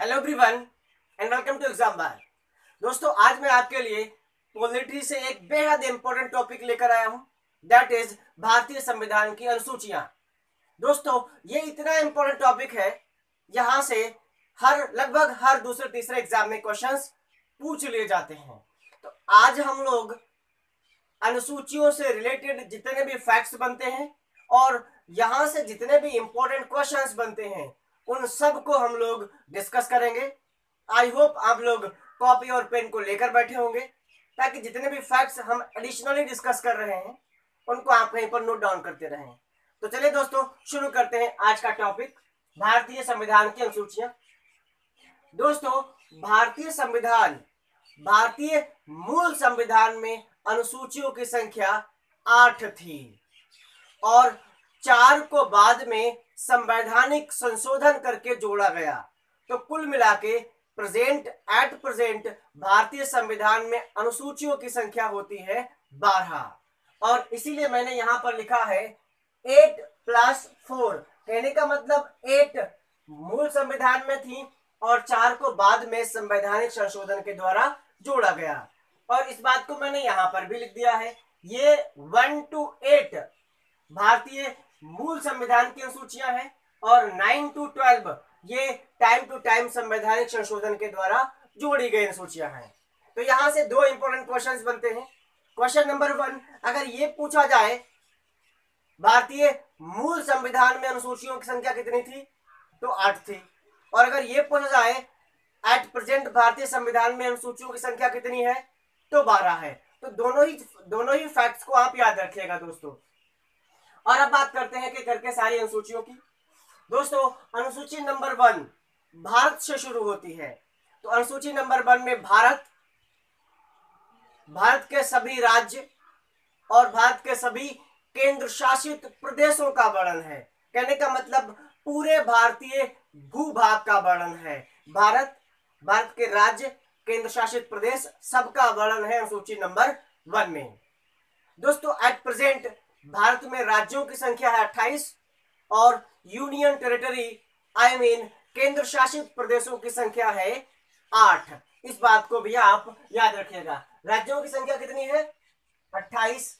Hello everyone and welcome to exam bar. दोस्तों, आज मैं आपके लिए पॉलिटी से एक बेहद इंपॉर्टेंट टॉपिक लेकर आया हूं, दैट इज भारतीय संविधान की अनुसूचियां। दोस्तों, ये इतना इंपॉर्टेंट टॉपिक है, यहां से लगभग हर दूसरे तीसरे एग्जाम में क्वेश्चंस पूछ लिए जाते हैं। तो आज हम लोग अनुसूचियों से रिलेटेड जितने भी फैक्ट्स बनते हैं और यहां से जितने भी इंपॉर्टेंट क्वेश्चंस बनते हैं उन सब को हम लोग डिस्कस करेंगे। आई होप आप लोग कॉपी और पेन को लेकर बैठे होंगे, ताकि जितने भी फैक्ट्स हम एडिशनली डिस्कस कर रहे हैं उनको आप कहीं पर नोट डाउन करते रहें। तो चलिए दोस्तों, शुरू करते हैं आज का टॉपिक, भारतीय संविधान की अनुसूचियां। दोस्तों, भारतीय मूल संविधान में अनुसूचियों की संख्या 8 थी और 4 को बाद में संवैधानिक संशोधन करके जोड़ा गया। तो कुल मिला के एट प्रेजेंट भारतीय संविधान में अनुसूचियों की संख्या होती है 12। और इसीलिए मैंने यहां पर लिखा है 8 + 4। कहने का मतलब 8 मूल संविधान में थी और 4 को बाद में संवैधानिक संशोधन के द्वारा जोड़ा गया। और इस बात को मैंने यहां पर भी लिख दिया है, ये 1 to 8 भारतीय मूल संविधान की अनुसूचियां हैं और 9 to 12 ये टाइम टू टाइम संवैधानिक संशोधन के द्वारा जोड़ी गई अनुसूचियां हैं। तो यहां से दो इंपॉर्टेंट क्वेश्चंस बनते हैं। क्वेश्चन नंबर 1, अगर ये पूछा जाए भारतीय मूल संविधान में अनुसूचियों की संख्या कितनी थी, तो 8 थी। और अगर ये पूछा जाए एट प्रेजेंट भारतीय संविधान में अनुसूचियों की संख्या कितनी है, तो 12 है। तो दोनों ही फैक्ट्स को आप याद रखिएगा दोस्तों। और अब बात करते हैं कि करके सारी अनुसूचियों की। दोस्तों, अनुसूची नंबर 1 भारत से शुरू होती है। तो अनुसूची नंबर 1 में भारत के सभी राज्य और भारत के सभी केंद्र शासित प्रदेशों का वर्णन है। कहने का मतलब पूरे भारतीय भूभाग का वर्णन है। भारत के राज्य, केंद्र शासित प्रदेश, सबका वर्णन है अनुसूची नंबर 1 में। दोस्तों, एट प्रेजेंट भारत में राज्यों की संख्या है 28 और यूनियन टेरिटरी केंद्र शासित प्रदेशों की संख्या है 8। इस बात को भी आप याद रखिएगा। राज्यों की संख्या कितनी है, 28,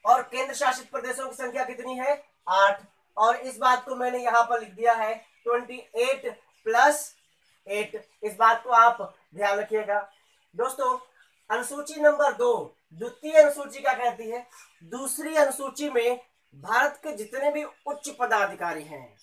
और केंद्र शासित प्रदेशों की संख्या कितनी है, 8। और इस बात को मैंने यहां पर लिख दिया है 28 + 8। इस बात को आप ध्यान रखिएगा। दोस्तों, अनुसूची नंबर 2 द्वितीय अनुसूची क्या कहती है। दूसरी अनुसूची में भारत के जितने भी उच्च पदाधिकारी हैं,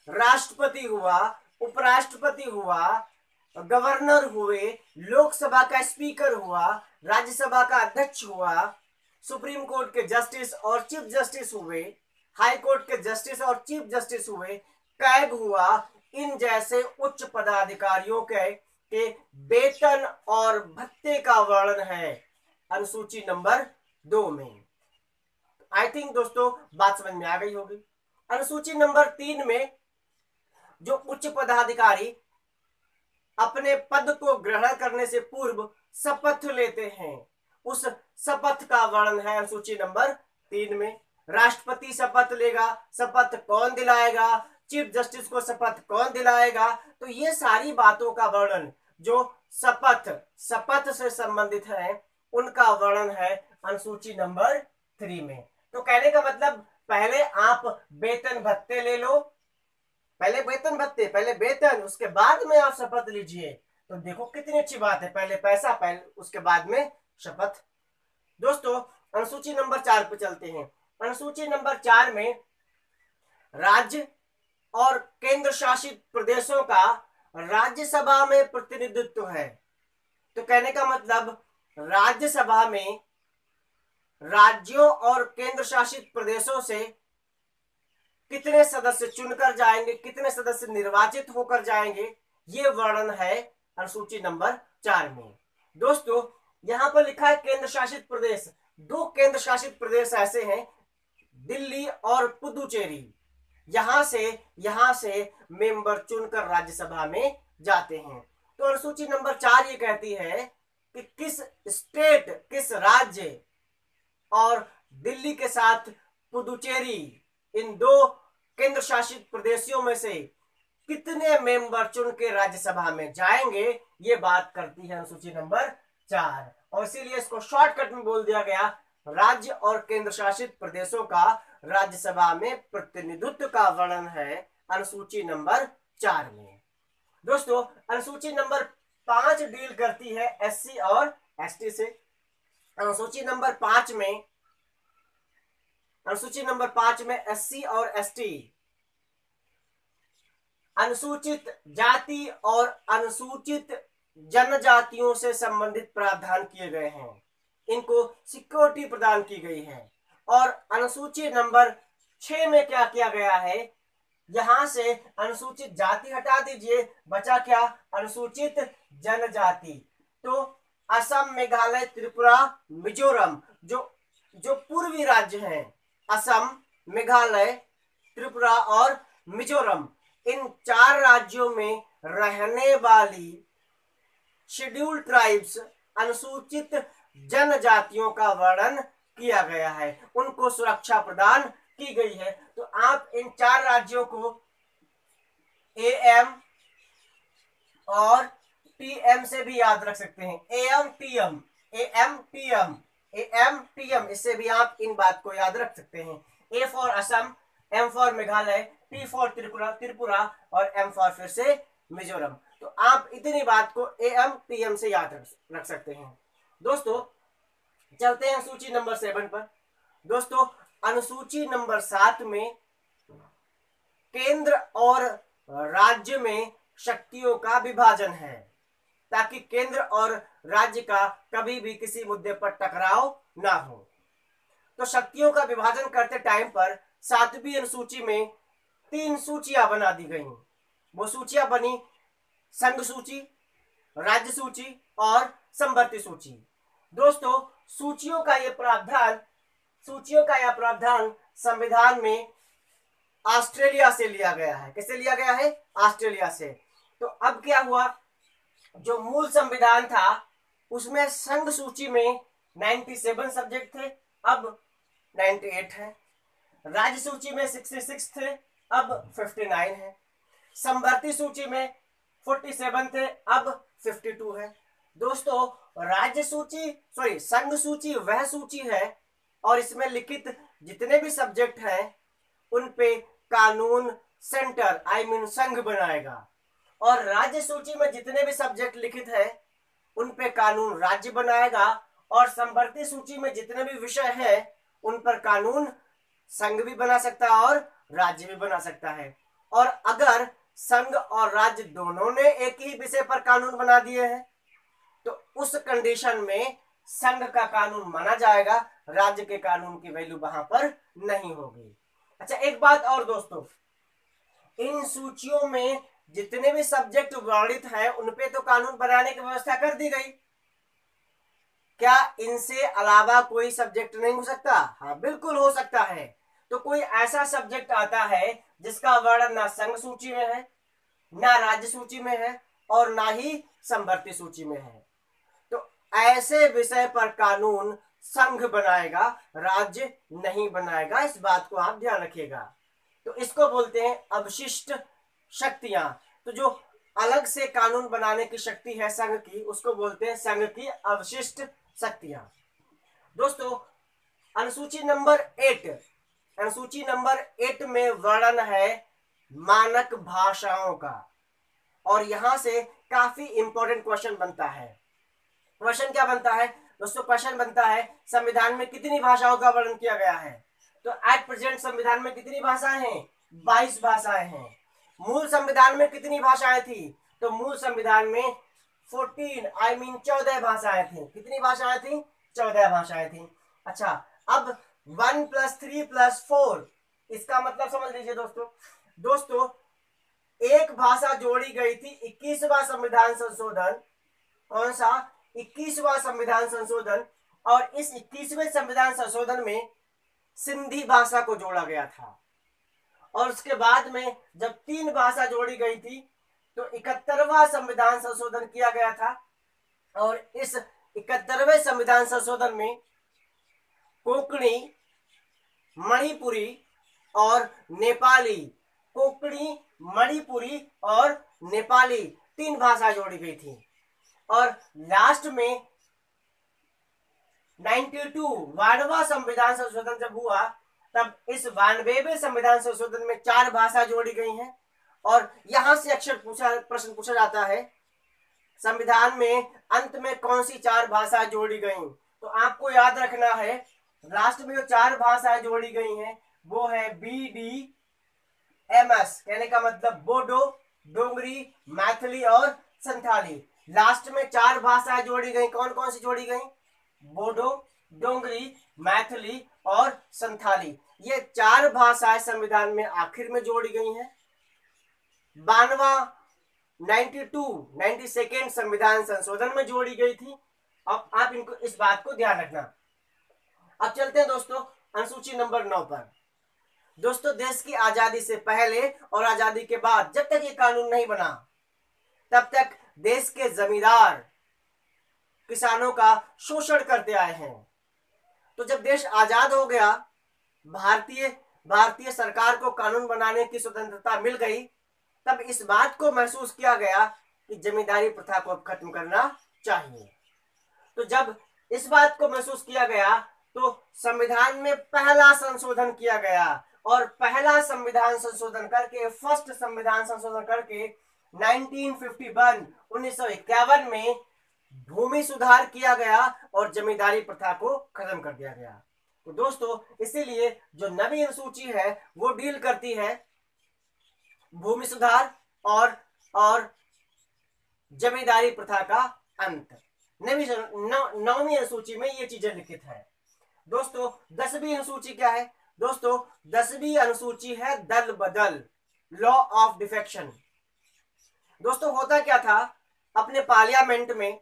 राष्ट्रपति हुआ, उपराष्ट्रपति हुआ, गवर्नर हुए, लोकसभा का स्पीकर हुआ, राज्यसभा का अध्यक्ष हुआ, सुप्रीम कोर्ट के जस्टिस और चीफ जस्टिस हुए, हाई कोर्ट के जस्टिस और चीफ जस्टिस हुए, कैग हुआ, इन जैसे उच्च पदाधिकारियों के वेतन और भत्ते का वर्णन है अनुसूची नंबर 2 में। आई थिंक दोस्तों बात समझ में आ गई होगी। अनुसूची नंबर 3 में जो उच्च पदाधिकारी अपने पद को ग्रहण करने से पूर्व शपथ लेते हैं, उस शपथ का वर्णन है अनुसूची नंबर 3 में। राष्ट्रपति शपथ लेगा, शपथ कौन दिलाएगा, चीफ जस्टिस को शपथ कौन दिलाएगा, तो ये सारी बातों का वर्णन जो शपथ से संबंधित है उनका वर्णन है अनुसूची नंबर 3 में। तो कहने का मतलब पहले आप वेतन भत्ते ले लो, पहले वेतन, उसके बाद में आप शपथ लीजिए। तो देखो कितनी अच्छी बात है, पहले पैसा, पहले उसके बाद में शपथ। दोस्तों, अनुसूची नंबर 4 पे चलते हैं। अनुसूची नंबर 4 में राज्य और केंद्र शासित प्रदेशों का राज्यसभा में प्रतिनिधित्व है। तो कहने का मतलब राज्यसभा में राज्यों और केंद्र शासित प्रदेशों से कितने सदस्य चुनकर जाएंगे, कितने सदस्य निर्वाचित होकर जाएंगे, ये वर्णन है अनुसूची नंबर 4 में। दोस्तों, यहां पर लिखा है केंद्र शासित प्रदेश। 2 केंद्र शासित प्रदेश ऐसे हैं, दिल्ली और पुदुचेरी। यहां से मेंबर चुनकर राज्यसभा में जाते हैं। तो अनुसूची नंबर 4 ये कहती है कि किस राज्य और दिल्ली के साथ पुदुचेरी, इन 2 केंद्र शासित प्रदेशों में से कितने मेंबर चुन के राज्यसभा में जाएंगे, ये बात करती है अनुसूची नंबर 4। और इसीलिए इसको शॉर्टकट में बोल दिया गया, राज्य और केंद्र शासित प्रदेशों का राज्यसभा में प्रतिनिधित्व का वर्णन है अनुसूची नंबर 4 में। दोस्तों अनुसूची नंबर 5 डील करती है एससी और एसटी से। अनुसूची नंबर 5 में एससी और एसटी, अनुसूचित जाति और अनुसूचित जनजातियों से संबंधित प्रावधान किए गए हैं, इनको सिक्योरिटी प्रदान की गई है। और अनुसूची नंबर 6 में क्या किया गया है, यहां से अनुसूचित जाति हटा दीजिए, बचा क्या, अनुसूचित जनजाति। तो असम, मेघालय, त्रिपुरा, मिजोरम, जो पूर्वी राज्य हैं, असम, मेघालय, त्रिपुरा और मिजोरम, इन 4 राज्यों में रहने वाली शेड्यूल्ड ट्राइब्स, अनुसूचित जनजातियों का वर्णन किया गया है, उनको सुरक्षा प्रदान की गई है। तो आप इन 4 राज्यों को एएम और टीएम से भी याद रख सकते हैं, am TM, am TM, am TM, इससे भी आप इन बात को याद रख सकते हैं। A for Assam, M for Meghalaya, T for Tripura और एम फॉर फिर से मिजोरम। तो आप इतनी बात को एएम टीएम से याद रख सकते हैं। दोस्तों चलते हैं सूची नंबर 7 पर। दोस्तों अनुसूची नंबर 7 में केंद्र और राज्य में शक्तियों का विभाजन है, ताकि केंद्र और राज्य का कभी भी किसी मुद्दे पर टकराव ना हो। तो शक्तियों का विभाजन करते टाइम पर 7वीं अनुसूची में 3 सूचियां बना दी गई। वो सूचियां बनी संघ सूची, राज्य सूची और समवर्ती सूची। दोस्तों सूचियों का यह प्रावधान संविधान में ऑस्ट्रेलिया से लिया गया है। किससे लिया गया है? ऑस्ट्रेलिया से। तो अब क्या हुआ, जो मूल संविधान था उसमें संघ सूची में 97 सब्जेक्ट थे, अब 98 है। राज्य सूची में 66 थे, अब 59 है। समवर्ती सूची में 47 थे, अब 52 है। दोस्तों संघ सूची वह सूची है और इसमें लिखित जितने भी सब्जेक्ट हैं उन पे कानून सेंटर संघ बनाएगा, और राज्य सूची में जितने भी सब्जेक्ट लिखित है उन पे कानून राज्य बनाएगा, और समवर्ती सूची में जितने भी विषय हैं उन पर कानून संघ भी बना सकता है और राज्य भी बना सकता है। और अगर संघ और राज्य दोनों ने एक ही विषय पर कानून बना दिए हैं तो उस कंडीशन में संघ का कानून माना जाएगा, राज्य के कानून की वैल्यू वहां पर नहीं होगी। अच्छा एक बात और दोस्तों, इन सूचियों में जितने भी सब्जेक्ट वर्णित हैं उन पे तो कानून बनाने की व्यवस्था कर दी गई, क्या इनसे अलावा कोई सब्जेक्ट नहीं हो सकता? हाँ बिल्कुल हो सकता है। तो कोई ऐसा सब्जेक्ट आता है जिसका वर्णन ना संघ सूची में है, ना राज्य सूची में है और ना ही समवर्ती सूची में है, तो ऐसे विषय पर कानून संघ बनाएगा, राज्य नहीं बनाएगा। इस बात को आप ध्यान रखिएगा। तो इसको बोलते हैं अवशिष्ट शक्तियां। तो जो अलग से कानून बनाने की शक्ति है संघ की, उसको बोलते हैं संघ की अवशिष्ट शक्तियां। दोस्तों अनुसूची नंबर 8 में वर्णन है मानक भाषाओं का, और यहां से काफी इंपॉर्टेंट क्वेश्चन बनता है। क्वेश्चन क्या बनता है दोस्तों? क्वेश्चन बनता है संविधान में कितनी भाषाओं का वर्णन किया गया है? तो एट प्रेजेंट संविधान में कितनी भाषाएं हैं? 22 भाषाएं हैं। मूल संविधान में कितनी भाषाएं थी? तो मूल संविधान में 14 भाषाएं थी। कितनी भाषाएं थी? 14 भाषाएं थी। अच्छा अब 1 + 3 + 4 इसका मतलब समझ लीजिए दोस्तों एक भाषा जोड़ी गई थी 21वां संविधान संशोधन। कौन सा? 21वां संविधान संशोधन। और इस 21वें संविधान संशोधन में सिंधी भाषा को जोड़ा गया था, और उसके बाद में जब 3 भाषा जोड़ी गई थी तो 71वां संविधान संशोधन किया गया था, और इस 71वें संविधान संशोधन में कोंकणी, मणिपुरी और नेपाली कोंकणी, मणिपुरी और नेपाली 3 भाषा जोड़ी गई थी। और लास्ट में 92 92वां संविधान संशोधन जब हुआ तब इस 92वें संविधान संशोधन में 4 भाषा जोड़ी गई हैं। और यहां से अक्सर प्रश्न पूछा जाता है संविधान में अंत में कौन सी 4 भाषा जोड़ी गई। तो आपको याद रखना है लास्ट में जो 4 भाषाएं जोड़ी गई हैं वो है BDMS, कहने का मतलब बोडो, डोगरी, मैथिली और संथाली। लास्ट में 4 भाषाएं जोड़ी गई, कौन कौन सी जोड़ी गई? बोडो, डोगरी, मैथिली और संथाली। ये 4 भाषाएं संविधान में आखिर में जोड़ी गई हैं। 92 संविधान संशोधन में जोड़ी गई थी। अब आप इनको इस बात को ध्यान रखना। अब चलते हैं दोस्तों अनुसूची नंबर 9 पर। दोस्तों देश की आजादी से पहले और आजादी के बाद जब तक ये कानून नहीं बना तब तक देश के जमींदार किसानों का शोषण करते आए हैं। तो जब देश आजाद हो गया, भारतीय सरकार को कानून बनाने की स्वतंत्रता मिल गई, तब इस बात को महसूस किया गया कि जमींदारी प्रथा को खत्म करना चाहिए। तो जब इस बात को महसूस किया गया तो संविधान में पहला संशोधन किया गया और पहला संविधान संशोधन करके फर्स्ट संविधान संशोधन करके 1951 में भूमि सुधार किया गया और जमींदारी प्रथा को खत्म कर दिया गया। तो दोस्तों इसीलिए जो नवी अनुसूची है वो डील करती है भूमि सुधार और जमींदारी प्रथा का अंत। नौवीं अनुसूची में ये चीजें लिखित है। दोस्तों 10वीं अनुसूची क्या है? दोस्तों 10वीं अनुसूची है दल बदल, लॉ ऑफ डिफेक्शन। दोस्तों होता क्या था, अपने पार्लियामेंट में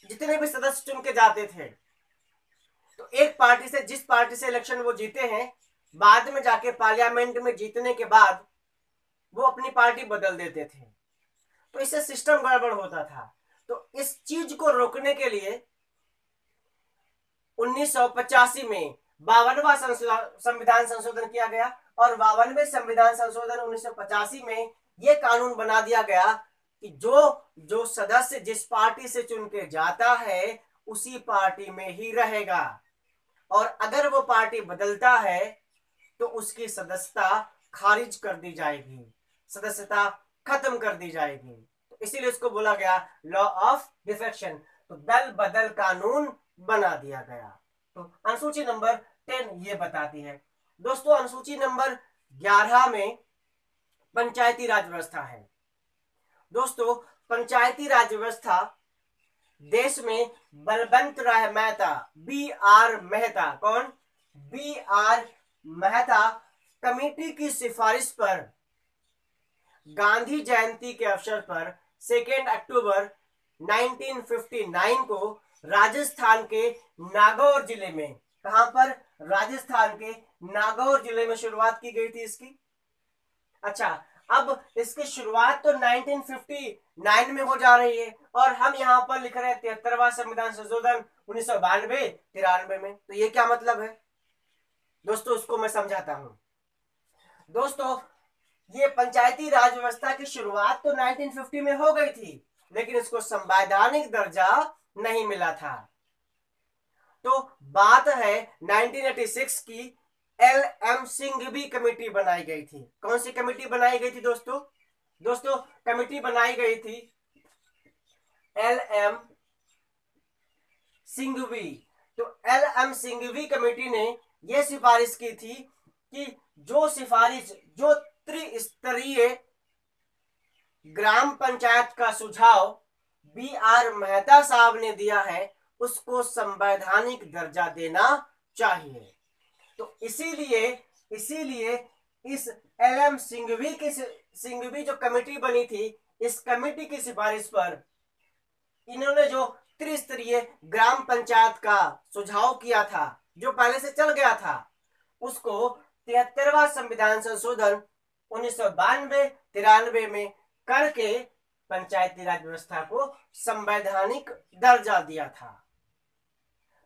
जितने भी सदस्य चुन के जाते थे तो एक पार्टी से, जिस पार्टी से इलेक्शन वो जीते हैं, बाद में जाके पार्लियामेंट में जीतने के बाद वो अपनी पार्टी बदल देते थे। तो इससे सिस्टम गड़बड़ होता था। तो इस चीज को रोकने के लिए 1985 में 52वां संविधान संशोधन किया गया और 52वें संविधान संशोधन 1985 में यह कानून बना दिया गया कि जो सदस्य जिस पार्टी से चुन के जाता है उसी पार्टी में ही रहेगा और अगर वो पार्टी बदलता है तो उसकी सदस्यता खारिज कर दी जाएगी, सदस्यता खत्म कर दी जाएगी। तो इसीलिए इसको बोला गया लॉ ऑफ डिफेक्शन। तो दल बदल कानून बना दिया गया। तो अनुसूची नंबर 10 ये बताती है। दोस्तों अनुसूची नंबर 11 में पंचायती राज व्यवस्था है। दोस्तों पंचायती राज व्यवस्था देश में बलवंत राय मेहता, BR मेहता, कौन? BR मेहता कमेटी की सिफारिश पर गांधी जयंती के अवसर पर 2 अक्टूबर 1959 को राजस्थान के नागौर जिले में, कहां पर? राजस्थान के नागौर जिले में शुरुआत की गई थी इसकी। अच्छा, अब इसकी शुरुआत तो 1959 में हो जा रही है और हम यहां पर लिख रहे हैं 73वां संविधान संशोधन 1992-93 में। तो ये क्या मतलब है दोस्तों, उसको मैं समझाता हूं। दोस्तों ये पंचायती राज व्यवस्था की शुरुआत तो 1950 में हो गई थी लेकिन इसको संवैधानिक दर्जा नहीं मिला था। तो बात है 1986 की LM सिंघवी कमेटी बनाई गई थी। कौन सी कमेटी बनाई गई थी दोस्तों? दोस्तों कमेटी बनाई गई थी LM सिंघवी। तो LM सिंघवी कमेटी ने यह सिफारिश की थी कि जो त्रिस्तरीय ग्राम पंचायत का सुझाव BR मेहता साहब ने दिया है उसको संवैधानिक दर्जा देना चाहिए। तो इसीलिए इस LM सिंघवी जो कमेटी बनी थी, इस कमेटी की सिफारिश पर इन्होंने जो त्रिस्तरीय ग्राम पंचायत का सुझाव किया था जो पहले से चल गया था, उसको 73वां संविधान संशोधन 1992-93 में करके पंचायती राज व्यवस्था को संवैधानिक दर्जा दिया था।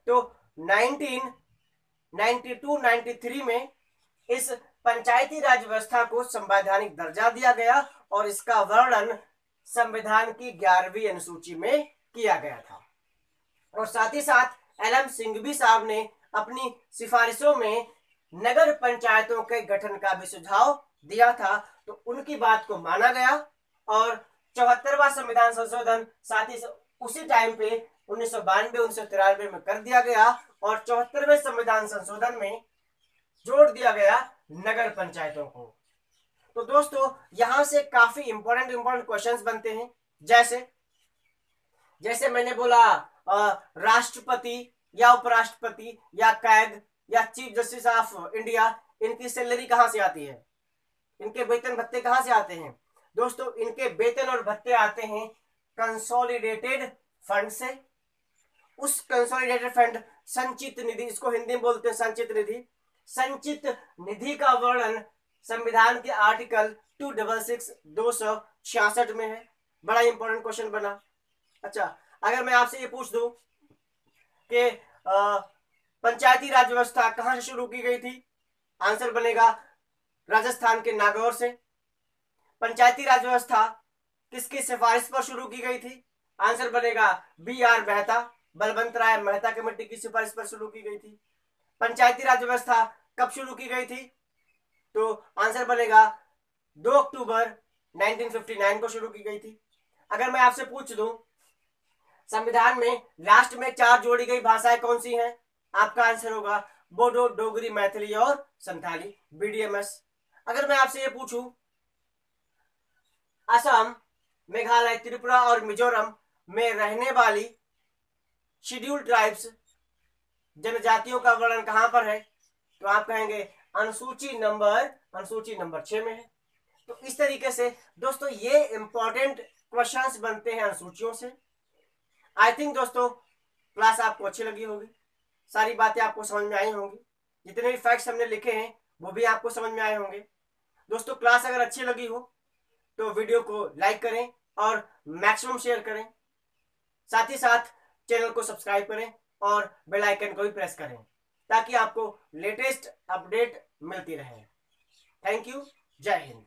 तो 1992-93 में इस पंचायती राज व्यवस्था को संवैधानिक दर्जा दिया गया और इसका वर्णन संविधान की 11वीं अनुसूची में किया गया था। और साथ ही साथ एल.एम. सिंघवी साहब ने अपनी सिफारिशों में नगर पंचायतों के गठन का भी सुझाव दिया था, तो उनकी बात को माना गया और 74वां संविधान संशोधन साथ ही उसी टाइम पे 1992-1993 में कर दिया गया और 74वें संविधान संशोधन में जोड़ दिया गया नगर पंचायतों को। तो दोस्तों यहां से काफी इंपॉर्टेंट क्वेश्चंस बनते हैं, जैसे मैंने बोला राष्ट्रपति या उपराष्ट्रपति या कैग या चीफ जस्टिस ऑफ इंडिया, इनकी सैलरी कहां से आती है, इनके वेतन भत्ते कहां से आते हैं? दोस्तों इनके वेतन और भत्ते आते हैं कंसोलिडेटेड फंड से। उस कंसोलिडेटेड फंड संचित निधि, इसको हिंदी में बोलते हैं संचित निधि। संचित निधि का वर्णन संविधान के आर्टिकल 266 266 में है। बड़ा इंपॉर्टेंट क्वेश्चन बना। अच्छा, अगर मैं आपसे ये पूछ दूं कि पंचायती राज व्यवस्था कहां से शुरू की गई थी, आंसर बनेगा राजस्थान के नागौर से। पंचायती राज व्यवस्था किसकी सिफारिश पर शुरू की गई थी, आंसर बनेगा B.R. मेहता, बलवंत राय मेहता कमेटी की सिफारिश पर शुरू की गई थी। पंचायती राज व्यवस्था कब शुरू की गई थी, तो आंसर बनेगा 2 अक्टूबर 1959 को शुरू की गई थी। अगर मैं आपसे पूछ दूं संविधान में लास्ट में 4 जोड़ी गई भाषाएं कौन सी हैं, आपका आंसर होगा बोडो, डोगरी, मैथिली और संथाली, BDMS। अगर मैं आपसे ये पूछूं असम, मेघालय, त्रिपुरा और मिजोरम में रहने वाली शेड्यूल्ड ट्राइब्स जनजातियों का वर्णन कहां पर है, तो आप कहेंगे अनुसूची नंबर 6 में है। तो इस तरीके से दोस्तों ये इंपॉर्टेंट क्वेश्चंस बनते हैं अनुसूचियों से। आई थिंक दोस्तों क्लास आपको अच्छी लगी होगी, सारी बातें आपको समझ में आई होंगी, जितने भी फैक्ट्स हमने लिखे हैं वो भी आपको समझ में आए होंगे। दोस्तों क्लास अगर अच्छी लगी हो तो वीडियो को लाइक करें और मैक्सिमम शेयर करें, साथ ही साथ चैनल को सब्सक्राइब करें और बेल आइकन को भी प्रेस करें ताकि आपको लेटेस्ट अपडेट मिलती रहे। थैंक यू, जय हिंद।